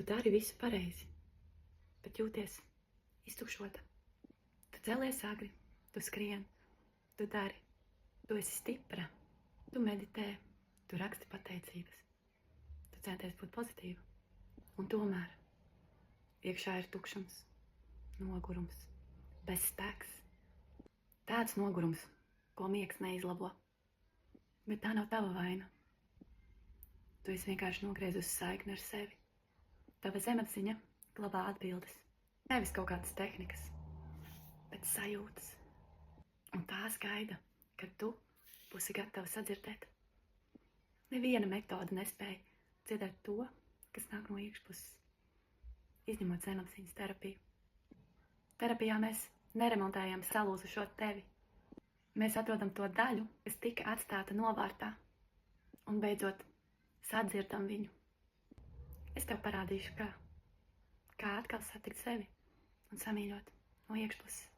Tu dari visu pareizi, bet jūties iztukšota. Tu cēlies agri, tu skrien, tu dari, tu esi stipra, tu meditē, tu raksti pateicības, tu centies būt pozitīva. Un tomēr iekšā ir tukšums, nogurums, bezspēks. Tāds nogurums, ko miegs neizlabo. Bet tā nav tava vaina. Tu esi vienkārši nogriezusi saikni ar sevi. Tava zemapziņa glabā atbildes. Nevis kaut kādas tehnikas, bet sajūtas. Un tās gaida, kad tu būsi gatava sadzirdēt. Neviena metode nespēja dzirdēt to, kas nāk no iekšpuses, izņemot zemapziņas terapiju. Terapijā mēs neremontējam salūzušo tevi. Mēs atrodam to daļu, kas tika atstāta novārtā, un beidzot sadzirdam viņu. Es tev parādīšu, kā atkal satikt sevi un samīļot no iekšpuses.